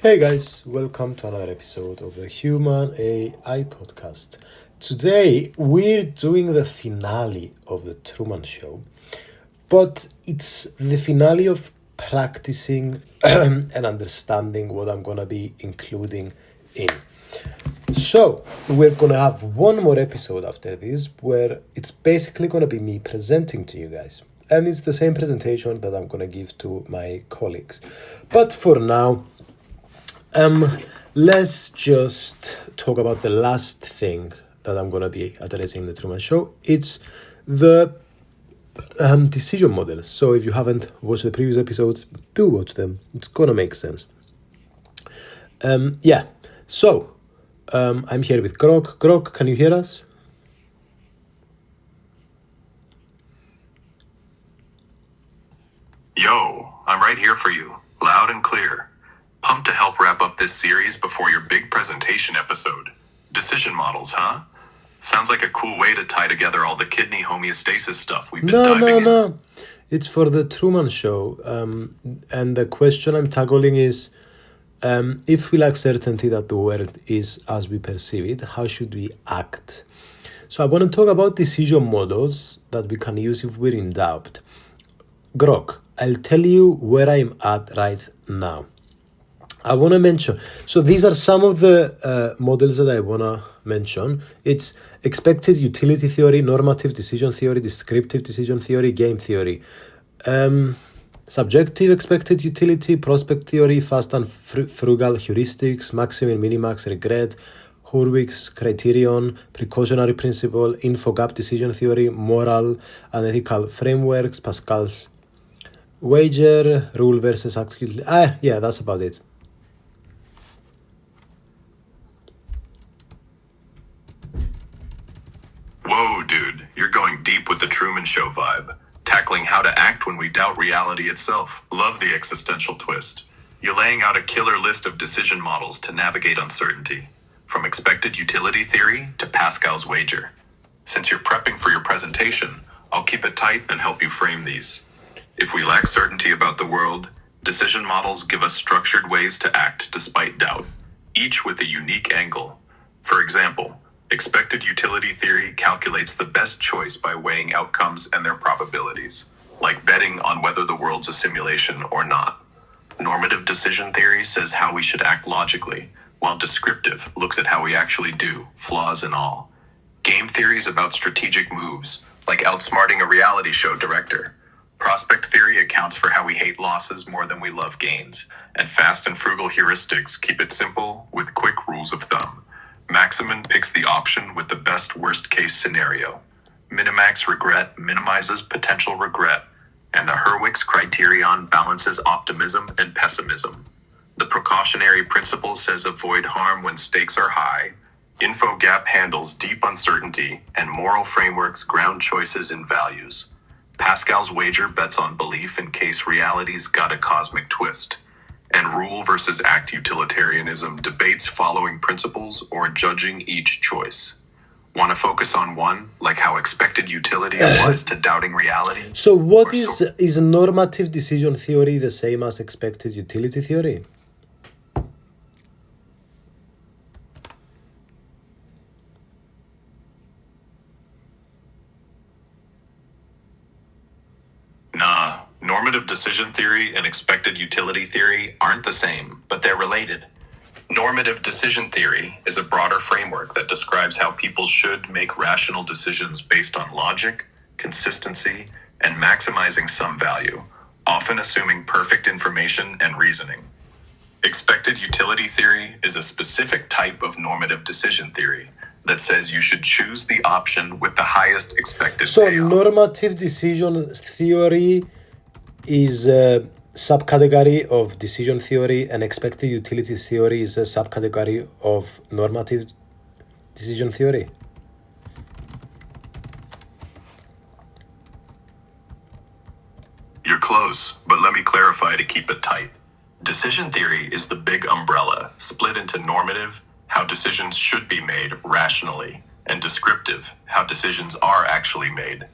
Hey guys, welcome to another episode of the Human AI podcast. Today we're doing the finale of the Truman Show, but it's the finale of practicing and understanding what I'm gonna be including in. So, we're gonna have one more episode after this where it's basically gonna be me presenting to you guys. And it's the same presentation that I'm gonna give to my colleagues. But for now, um, let's just talk about the last thing that I'm gonna be addressing in the Truman Show. It's the decision models. So if you haven't watched the previous episodes, do watch them. It's gonna make sense. Yeah. So I'm here with Grok. Grok, can you hear us? Yo, I'm right here for you, loud and clear. Pumped to help wrap up this series before your big presentation episode. Decision models, huh? Sounds like a cool way to tie together all the kidney homeostasis stuff we've been diving in. No. It's for the Truman Show. And the question I'm tackling is if we lack certainty that the world is as we perceive it, how should we act? So I want to talk about decision models that we can use if we're in doubt. Grok, I'll tell you where I'm at right now. I want to mention, so these are some of the models that I want to mention. It's expected utility theory, normative decision theory, descriptive decision theory, game theory. Subjective expected utility, prospect theory, fast and frugal heuristics, maxim and minimax regret, Hurwick's criterion, precautionary principle, info gap decision theory, moral and ethical frameworks, Pascal's wager, rule versus activity. Yeah, that's about it. Whoa, dude, you're going deep with the Truman Show vibe. Tackling how to act when we doubt reality itself. Love the existential twist. You're laying out a killer list of decision models to navigate uncertainty, from expected utility theory to Pascal's wager. Since you're prepping for your presentation, I'll keep it tight and help you frame these. If we lack certainty about the world, decision models give us structured ways to act despite doubt, each with a unique angle. For example, expected utility theory calculates the best choice by weighing outcomes and their probabilities, like betting on whether the world's a simulation or not. Normative decision theory says how we should act logically, while descriptive looks at how we actually do, flaws and all. Game theory is about strategic moves, like outsmarting a reality show director. Prospect theory accounts for how we hate losses more than we love gains, and fast and frugal heuristics keep it simple with quick rules of thumb. Maximin picks the option with the best worst-case scenario. Minimax regret minimizes potential regret, and the Hurwick's criterion balances optimism and pessimism. The precautionary principle says avoid harm when stakes are high. Info gap handles deep uncertainty, and moral frameworks ground choices in values. Pascal's wager bets on belief in case reality's got a cosmic twist. And rule versus act utilitarianism debates following principles or judging each choice. Want to focus on one, like how expected utility applies to doubting reality? So what is normative decision theory the same as expected utility theory? Nah, normative decision theory and expected utility theory aren't the same, but they're related. Normative decision theory is a broader framework that describes how people should make rational decisions based on logic, consistency, and maximizing some value, often assuming perfect information and reasoning. Expected utility theory is a specific type of normative decision theory that says you should choose the option with the highest expected payoff. Normative decision theory is a subcategory of decision theory, and expected utility theory is a subcategory of normative decision theory. You're close, but let me clarify to keep it tight. Decision theory is the big umbrella, split into normative, how decisions should be made rationally, and descriptive, how decisions are actually made.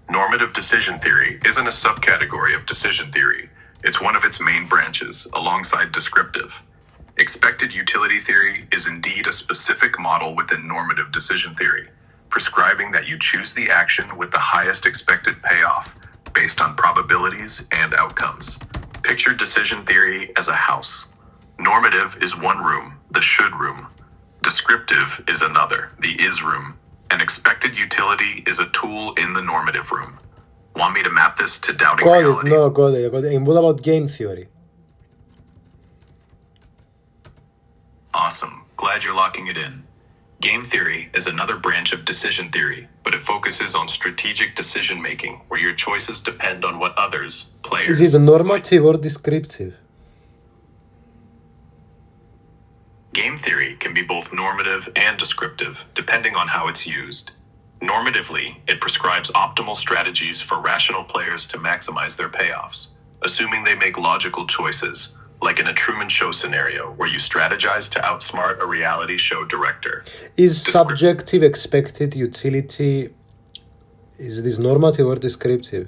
Normative decision theory isn't a subcategory of decision theory. It's one of its main branches, alongside descriptive. Expected utility theory is indeed a specific model within normative decision theory, prescribing that you choose the action with the highest expected payoff based on probabilities and outcomes. Picture decision theory as a house. Normative is one room, the should room. Descriptive is another, the is room. And expected utility is a tool in the normative room. Want me to map this to doubting Got it. reality? No, got it. And what about game theory? Awesome. Glad you're locking it in. Game theory is another branch of decision theory, but it focuses on strategic decision making, where your choices depend on what others, players, Is it normative or descriptive? Game theory can be both normative and descriptive, depending on how it's used. Normatively, it prescribes optimal strategies for rational players to maximize their payoffs, assuming they make logical choices, like in a Truman Show scenario where you strategize to outsmart a reality show director. Is subjective expected utility, is this normative or descriptive?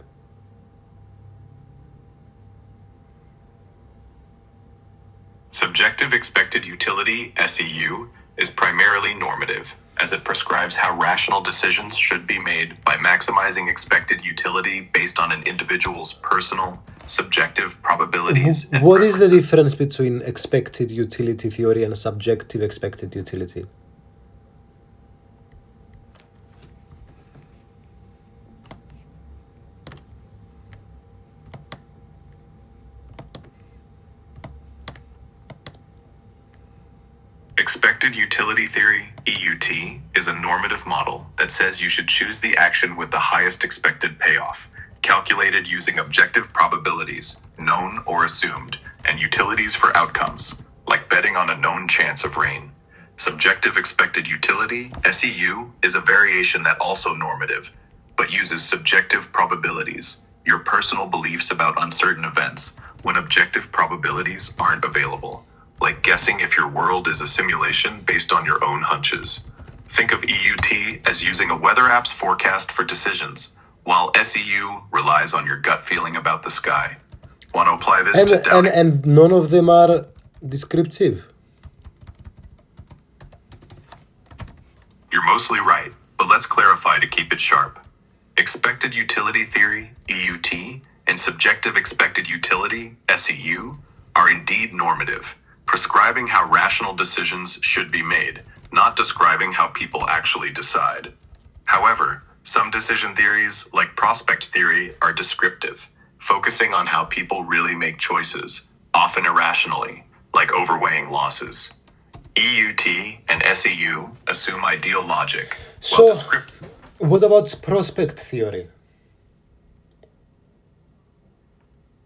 Subjective expected utility, SEU, is primarily normative, as it prescribes how rational decisions should be made by maximizing expected utility based on an individual's personal, subjective probabilities and What is the preferences. difference between expected utility theory and subjective expected utility? Expected utility theory, EUT, is a normative model that says you should choose the action with the highest expected payoff, calculated using objective probabilities, known or assumed, and utilities for outcomes, like betting on a known chance of rain. Subjective expected utility, SEU, is a variation that also normative, but uses subjective probabilities, your personal beliefs about uncertain events, when objective probabilities aren't available, like guessing if your world is a simulation based on your own hunches. Think of EUT as using a weather app's forecast for decisions, while SEU relies on your gut feeling about the sky. Want to apply this to doubting? And none of them are descriptive. You're mostly right, but let's clarify to keep it sharp. Expected utility theory, EUT, and subjective expected utility, SEU, are indeed normative, prescribing how rational decisions should be made, not describing how people actually decide. However, some decision theories, like prospect theory, are descriptive, focusing on how people really make choices, often irrationally, like overweighing losses. EUT and SEU assume ideal logic, while So, descriptive. what about prospect theory?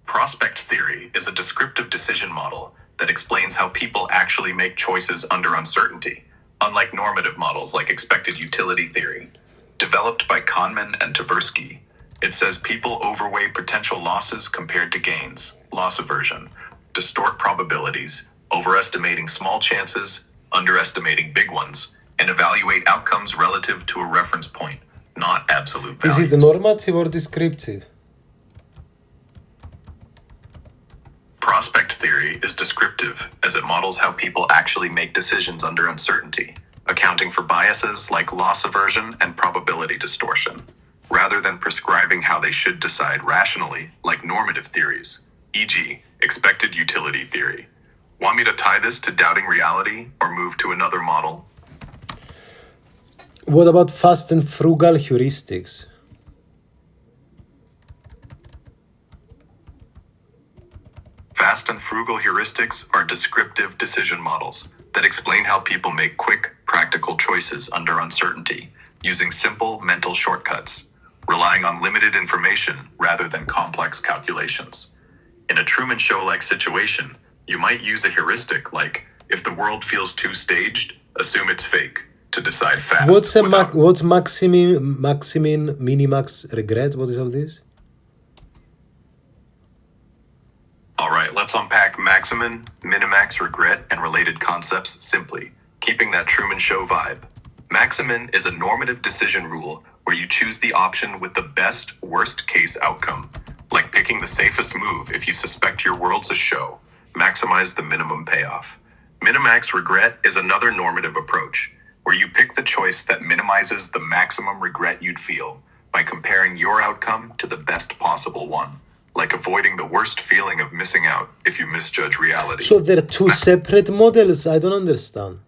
Prospect theory is a descriptive decision model that explains how people actually make choices under uncertainty, unlike normative models like expected utility theory. Developed by Kahneman and Tversky, it says people overweigh potential losses compared to gains, loss aversion, distort probabilities, overestimating small chances, underestimating big ones, and evaluate outcomes relative to a reference point, not absolute Is values. it normative or descriptive? Prospect theory is descriptive as it models how people actually make decisions under uncertainty, accounting for biases like loss aversion and probability distortion, rather than prescribing how they should decide rationally like normative theories, e.g., expected utility theory. Want me to tie this to doubting reality or move to another model? What about fast and frugal heuristics? Fast and frugal heuristics are descriptive decision models that explain how people make quick, practical choices under uncertainty, using simple mental shortcuts, relying on limited information rather than complex calculations. In a Truman Show-like situation, you might use a heuristic like, if the world feels too staged, assume it's fake, to decide fast. What's maximin, minimax, regret? What is all this? All right, let's unpack maximin, minimax, regret, and related concepts simply, keeping that Truman Show vibe. Maximin is a normative decision rule where you choose the option with the best worst-case outcome, like picking the safest move if you suspect your world's a show, maximize the minimum payoff. Minimax regret is another normative approach, where you pick the choice that minimizes the maximum regret you'd feel by comparing your outcome to the best possible one, like avoiding the worst feeling of missing out if you misjudge reality. So they're two separate models. I don't understand.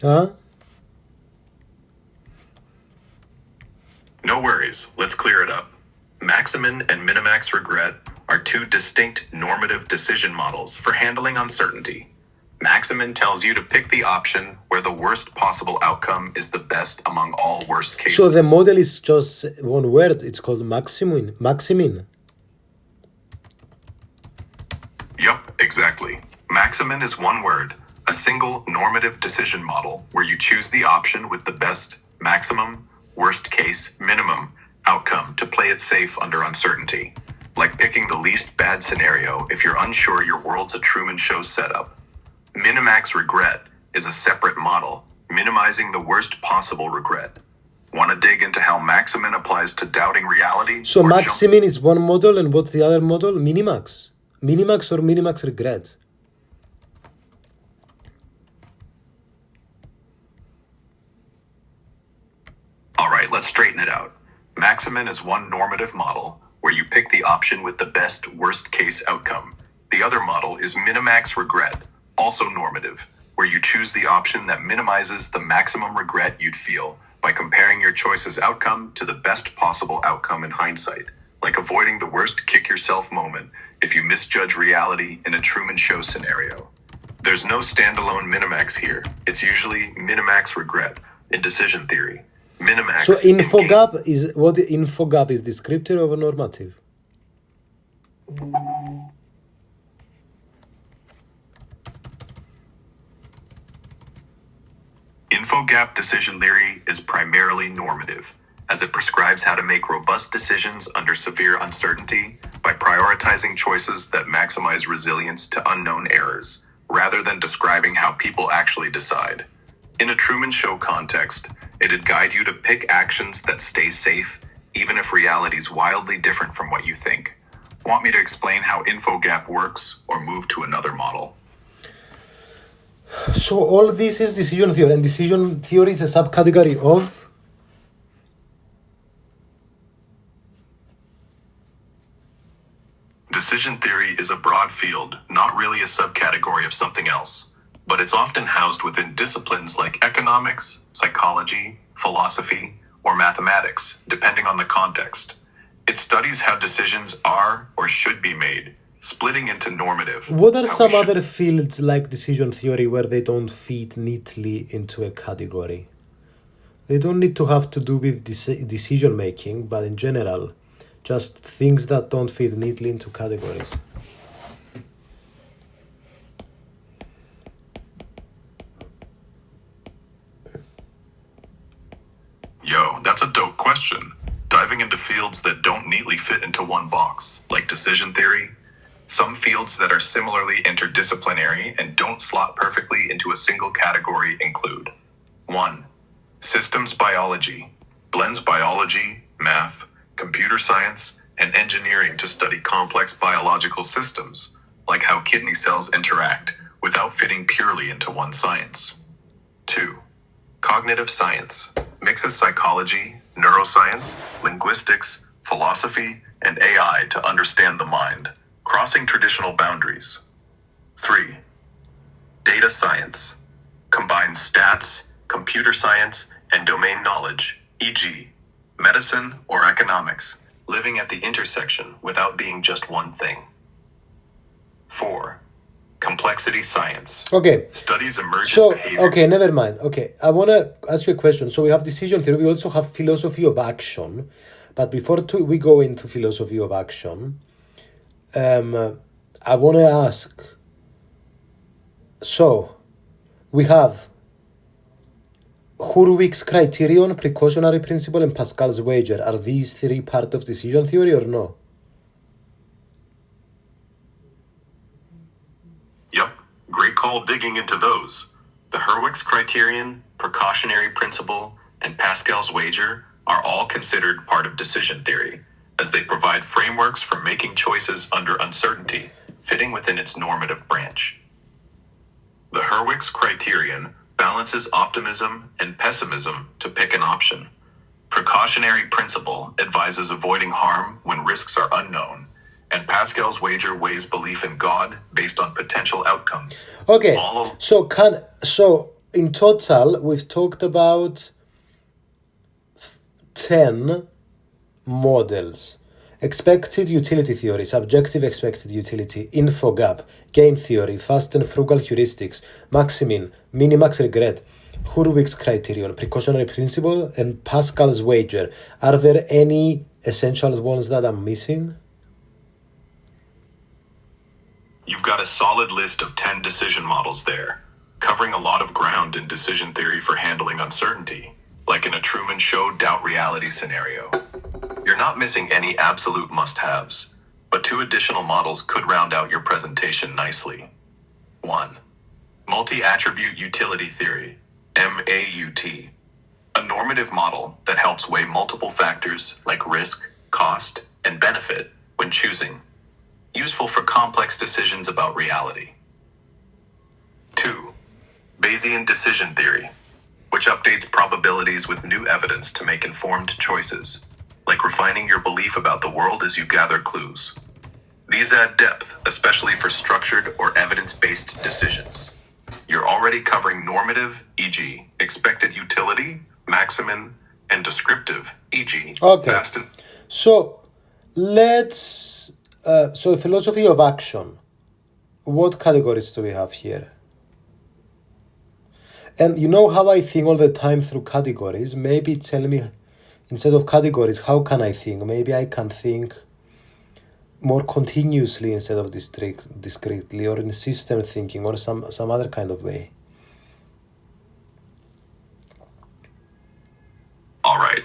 Huh? No worries, let's clear it up. Maximin and Minimax regret are two distinct normative decision models for handling uncertainty. Maximin tells you to pick the option where the worst possible outcome is the best among all worst cases. So the model is just one word. It's called Maximin. Maximin. Yup, exactly. Maximin is one word, a single normative decision model where you choose the option with the best, maximum, worst case, minimum outcome to play it safe under uncertainty. Like picking the least bad scenario if you're unsure your world's a Truman Show setup. Minimax regret is a separate model, minimizing the worst possible regret. Want to dig into how Maximin applies to doubting reality? So or Maximin is one model, and what's the other model? Minimax. Minimax or Minimax regret. All right, let's straighten it out. Maximin is one normative model where you pick the option with the best worst case outcome. The other model is Minimax regret, also normative, where you choose the option that minimizes the maximum regret you'd feel by comparing your choice's outcome to the best possible outcome in hindsight, like avoiding the worst kick yourself moment if you misjudge reality in a Truman Show scenario. There's no standalone Minimax here. It's usually Minimax regret in decision theory. Minimax So in game. infogap is what? Infogap is descriptive or normative? Infogap decision theory is primarily normative, as it prescribes how to make robust decisions under severe uncertainty by prioritizing choices that maximize resilience to unknown errors, rather than describing how people actually decide. In a Truman Show context, it'd guide you to pick actions that stay safe, even if reality's wildly different from what you think. Want me to explain how Infogap works, or move to another model? So all this is decision theory, and decision theory is a subcategory of. Decision theory is a broad field, not really a subcategory of something else, but it's often housed within disciplines like economics, psychology, philosophy, or mathematics, depending on the context. It studies how decisions are or should be made, splitting into normative. What are how some we should- other fields like decision theory where they don't fit neatly into a category? They don't need to have to do with decision making, but in general, just things that don't fit neatly into categories. Yo, that's a dope question. Diving into fields that don't neatly fit into one box, like decision theory. Some fields that are similarly interdisciplinary and don't slot perfectly into a single category include 1. Systems biology. Blends biology, math, computer science, and engineering to study complex biological systems, like how kidney cells interact, without fitting purely into one science. 2. Cognitive science mixes psychology, neuroscience, linguistics, philosophy, and AI to understand the mind, crossing traditional boundaries. 3. Data science combines stats, computer science, and domain knowledge, e.g., medicine or economics, living at the intersection without being just one thing. 4. Complexity science Okay, studies emergent so, behavior. okay, never mind. Okay, I want to ask you a question. So we have decision theory, we also have philosophy of action. But before we go into philosophy of action, I want to ask, so we have Hurwick's criterion, precautionary principle, and Pascal's wager. Are these three part of decision theory or no? recall digging into those. The Hurwick's criterion, precautionary principle, and Pascal's wager are all considered part of decision theory, as they provide frameworks for making choices under uncertainty, fitting within its normative branch. The Hurwick's criterion balances optimism and pessimism to pick an option. Precautionary principle advises avoiding harm when risks are unknown, and Pascal's wager weighs belief in God based on potential outcomes. Okay, All so in total we've talked about 10 models: expected utility theory, subjective expected utility, infogap, game theory, fast and frugal heuristics, maximin, minimax regret, Hurwick's criterion, precautionary principle, and Pascal's wager. Are there any essential ones that I'm missing? You've got a solid list of 10 decision models there, covering a lot of ground in decision theory for handling uncertainty, like in a Truman Show doubt reality scenario. You're not missing any absolute must-haves, but 2 additional models could round out your presentation nicely. 1. Multi-attribute utility theory, MAUT. A normative model that helps weigh multiple factors like risk, cost, and benefit when choosing. Useful for complex decisions about reality. 2. Bayesian decision theory, which updates probabilities with new evidence to make informed choices, like refining your belief about the world as you gather clues. These add depth, especially for structured or evidence-based decisions. You're already covering normative, e.g., expected utility, maximin, and descriptive, e.g., Okay. fast and... So let's so philosophy of action. What categories do we have here? And you know how I think all the time through categories? Maybe tell me, instead of categories, how can I think? Maybe I can think more continuously instead of discretely, or in system thinking, or some other kind of way. All right,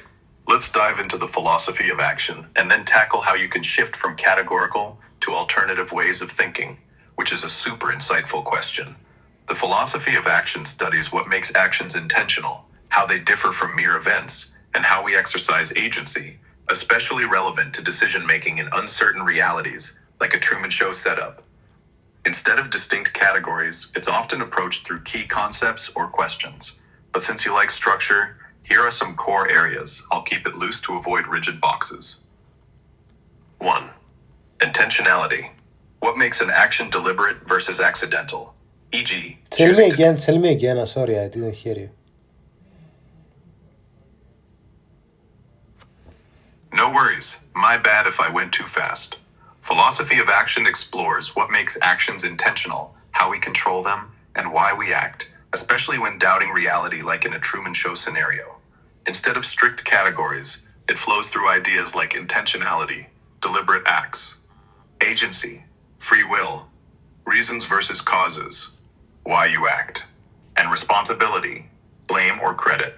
let's dive into the philosophy of action and then tackle how you can shift from categorical to alternative ways of thinking, which is a super insightful question. The philosophy of action studies what makes actions intentional, how they differ from mere events, and how we exercise agency, especially relevant to decision-making in uncertain realities, like a Truman Show setup. Instead of distinct categories, it's often approached through key concepts or questions. But since you like structure, here are some core areas. I'll keep it loose to avoid rigid boxes. 1. Intentionality. What makes an action deliberate versus accidental? E.g., Tell me again. Sorry, I didn't hear you. No worries. My bad if I went too fast. Philosophy of action explores what makes actions intentional, how we control them, and why we act, especially when doubting reality like in a Truman Show scenario. Instead of strict categories, it flows through ideas like intentionality, deliberate acts, agency, free will, reasons versus causes, why you act, and responsibility, blame or credit.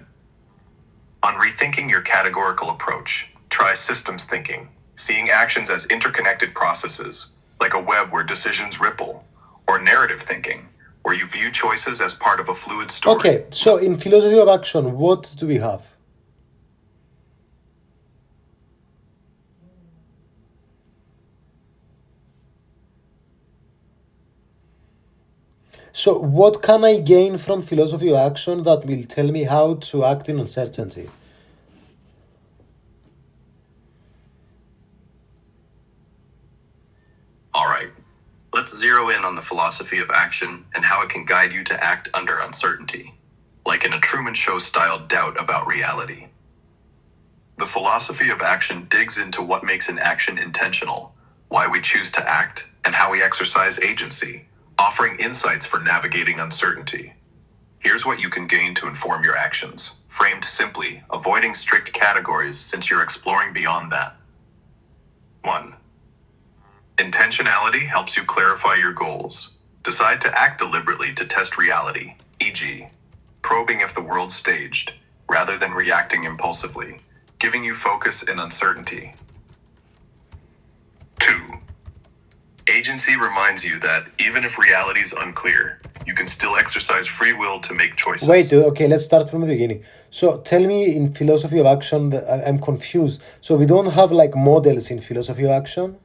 On rethinking your categorical approach, try systems thinking, seeing actions as interconnected processes, like a web where decisions ripple, or narrative thinking, where you view choices as part of a fluid story. Okay, so in philosophy of action, what do we have? So what can I gain from philosophy of action that will tell me how to act in uncertainty? All right, let's zero in on the philosophy of action and how it can guide you to act under uncertainty, like in a Truman Show style doubt about reality. The philosophy of action digs into what makes an action intentional, why we choose to act, and how we exercise agency, offering insights for navigating uncertainty. Here's what you can gain to inform your actions, framed simply, avoiding strict categories since you're exploring beyond that. 1. Intentionality helps you clarify your goals. Decide to act deliberately to test reality, e.g., probing if the world's staged, rather than reacting impulsively, giving you focus in uncertainty. 2. Agency reminds you that even if reality is unclear, you can still exercise free will to make choices. Wait, okay, let's start from the beginning. So tell me in philosophy of action, that I'm confused. So we don't have like models in philosophy of action?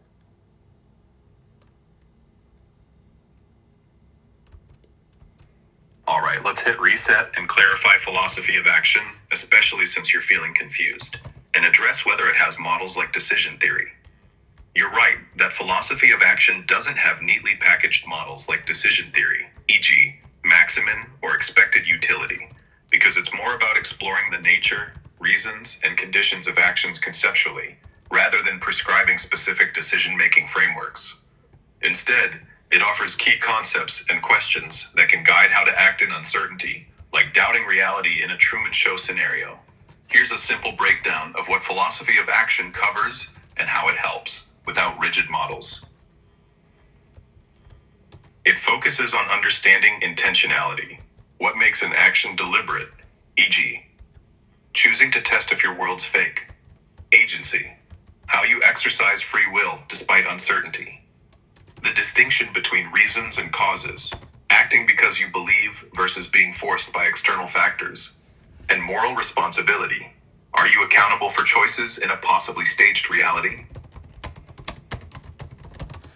All right, let's hit reset and clarify philosophy of action, especially since you're feeling confused, and address whether it has models like decision theory. You're right that philosophy of action doesn't have neatly packaged models like decision theory, e.g., maximin or expected utility, because it's more about exploring the nature, reasons, and conditions of actions conceptually, rather than prescribing specific decision-making frameworks. Instead, it offers key concepts and questions that can guide how to act in uncertainty, like doubting reality in a Truman Show scenario. Here's a simple breakdown of what philosophy of action covers and how it helps, without rigid models. It focuses on understanding intentionality, what makes an action deliberate, e.g., choosing to test if your world's fake. Agency, how you exercise free will despite uncertainty. The distinction between reasons and causes, acting because you believe versus being forced by external factors. And moral responsibility, are you accountable for choices in a possibly staged reality?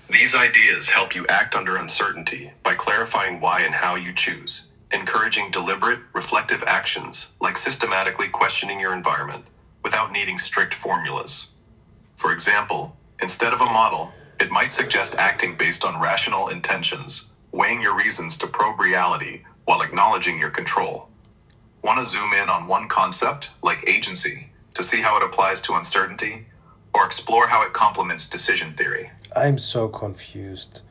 These ideas help you act under uncertainty by clarifying why and how you choose, encouraging deliberate, reflective actions like systematically questioning your environment without needing strict formulas. For example, instead of a model, it might suggest acting based on rational intentions, weighing your reasons to probe reality while acknowledging your control. Want to zoom in on one concept, like agency, to see how it applies to uncertainty, or explore how it complements decision theory? I'm so confused.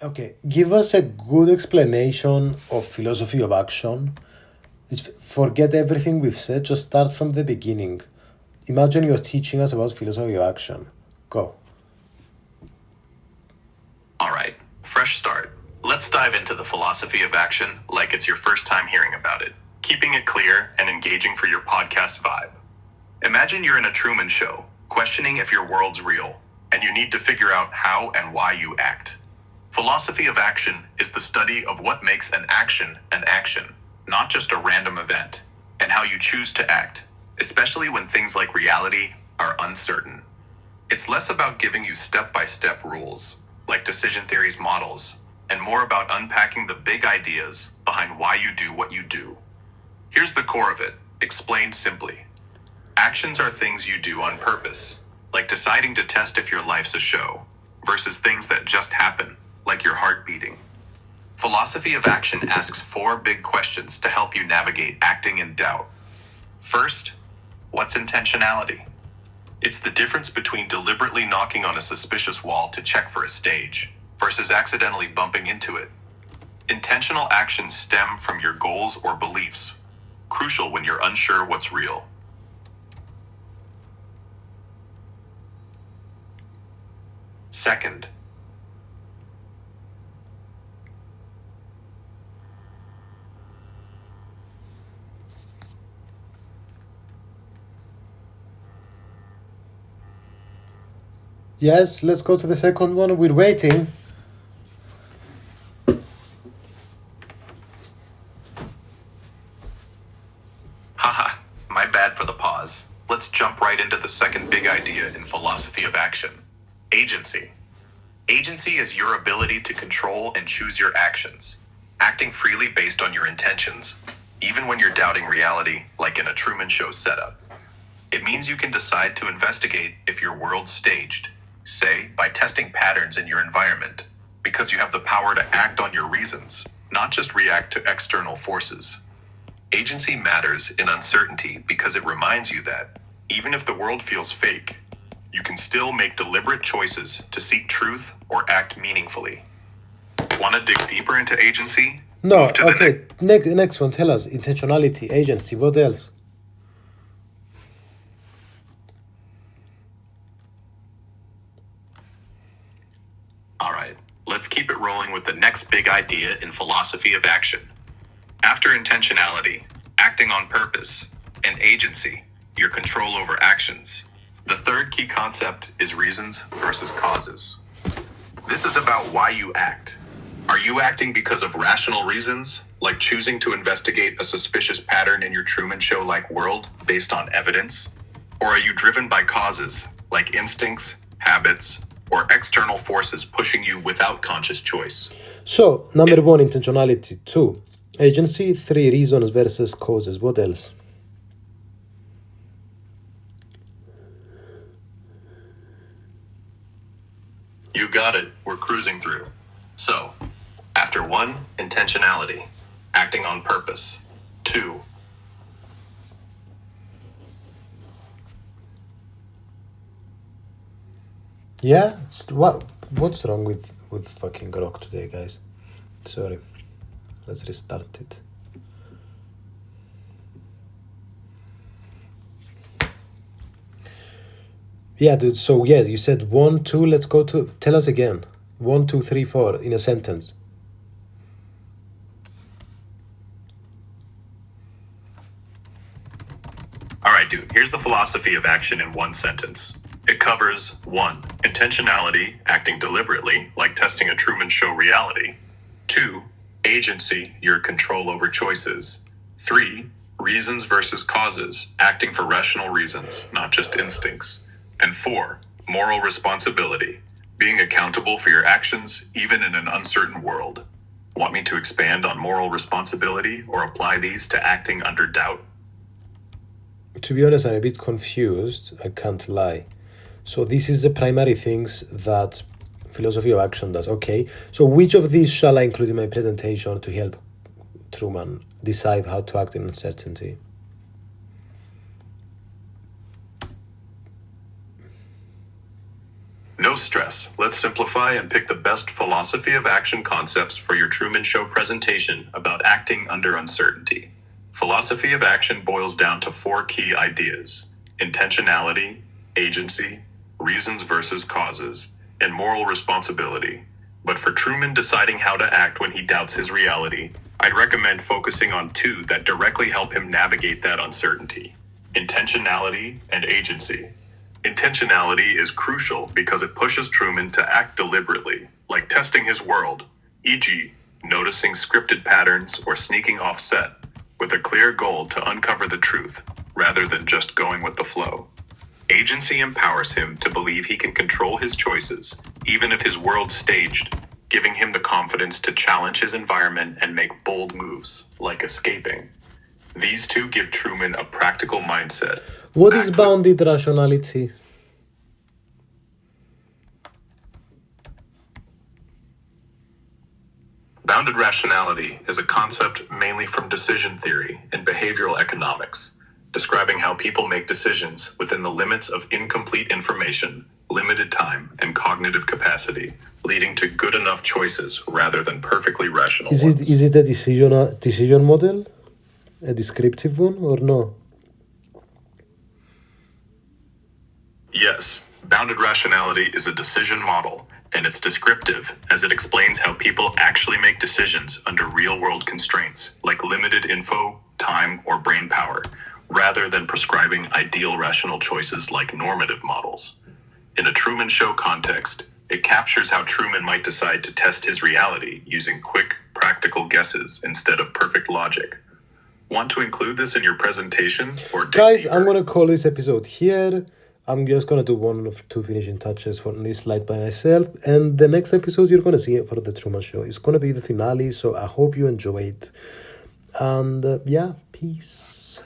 Okay, give us a good explanation of philosophy of action. Forget everything we've said, just start from the beginning. Imagine you're teaching us about philosophy of action. Go. All right, fresh start. Let's dive into the philosophy of action like it's your first time hearing about it, keeping it clear and engaging for your podcast vibe. Imagine you're in a Truman Show, questioning if your world's real, and you need to figure out how and why you act. Philosophy of action is the study of what makes an action, not just a random event, and how you choose to act, especially when things like reality are uncertain. It's less about giving you step-by-step rules, like decision theory's models, and more about unpacking the big ideas behind why you do what you do. Here's the core of it, explained simply. Actions are things you do on purpose, like deciding to test if your life's a show, versus things that just happen, like your heart beating. Philosophy of action asks 4 big questions to help you navigate acting in doubt. First, what's intentionality? It's the difference between deliberately knocking on a suspicious wall to check for a stage, versus accidentally bumping into it. Intentional actions stem from your goals or beliefs, crucial when you're unsure what's real. Second, Yes, let's go to the second one. We're waiting. haha, my bad for the pause. Let's jump right into the second big idea in philosophy of action. Agency. Agency is your ability to control and choose your actions, acting freely based on your intentions, even when you're doubting reality, like in a Truman Show setup. It means you can decide to investigate if your world's staged, say, by testing patterns in your environment, because you have the power to act on your reasons, not just react to external forces. Agency matters in uncertainty because it reminds you that, even if the world feels fake, you can still make deliberate choices to seek truth or act meaningfully. Want to dig deeper into agency? No, Move to the okay. Next one, tell us. Intentionality, agency, what else? All right, let's keep it rolling with the next big idea in philosophy of action. After intentionality, acting on purpose, and agency, your control over actions, The third key concept is reasons versus causes. This is about why you act. Are you acting because of rational reasons, like choosing to investigate a suspicious pattern in your Truman Show-like world based on evidence? Or are you driven by causes, like instincts, habits, or external forces pushing you without conscious choice? So, number one, intentionality. Two, agency. Three, reasons versus causes. What else? You got it. We're cruising through. So, after one, intentionality, acting on purpose. Two, Yeah? What's wrong with fucking Grok today, guys? Sorry. Let's restart it. Yeah, dude. So, yeah, you said 1, 2. Let's go to. Tell us again. 1, 2, 3, 4 in a sentence. all right, dude, here's the philosophy of action in one sentence. It covers 1. Intentionality, acting deliberately, like testing a Truman Show reality. 2. Agency, your control over choices. 3. Reasons versus causes, acting for rational reasons, not just instincts. And 4. Moral responsibility, being accountable for your actions, even in an uncertain world. Want me to expand on moral responsibility or apply these to acting under doubt? To be honest, I'm a bit confused. I can't lie. So this is the primary things that philosophy of action does. Okay. So which of these shall I include in my presentation to help Truman decide how to act in uncertainty? No stress. Let's simplify and pick the best philosophy of action concepts for your Truman Show presentation about acting under uncertainty. Philosophy of action boils down to 4 key ideas: intentionality, agency, reasons versus causes, and moral responsibility. But for Truman deciding how to act when he doubts his reality, I'd recommend focusing on 2 that directly help him navigate that uncertainty: intentionality and agency. Intentionality is crucial because it pushes Truman to act deliberately, like testing his world, e.g., noticing scripted patterns or sneaking off set, with a clear goal to uncover the truth, rather than just going with the flow. Agency empowers him to believe he can control his choices, even if his world's staged, giving him the confidence to challenge his environment and make bold moves, like escaping. These 2 give Truman a practical mindset. What is bounded rationality? Bounded rationality is a concept mainly from decision theory and behavioral economics, describing how people make decisions within the limits of incomplete information, limited time, and cognitive capacity, leading to good enough choices rather than perfectly rational ones. Is it a decision model? A descriptive one or no? Yes, bounded rationality is a decision model, and it's descriptive as it explains how people actually make decisions under real-world constraints, like limited info, time, or brain power, rather than prescribing ideal rational choices like normative models. In a Truman Show context, it captures how Truman might decide to test his reality using quick, practical guesses instead of perfect logic. Want to include this in your presentation or dig Guys, deeper? I'm gonna call this episode here. I'm just gonna do 1 or 2 finishing touches for this slide by myself, and the next episode you're gonna see it for the Truman Show. It's gonna be the finale, so I hope you enjoy it. And yeah, peace.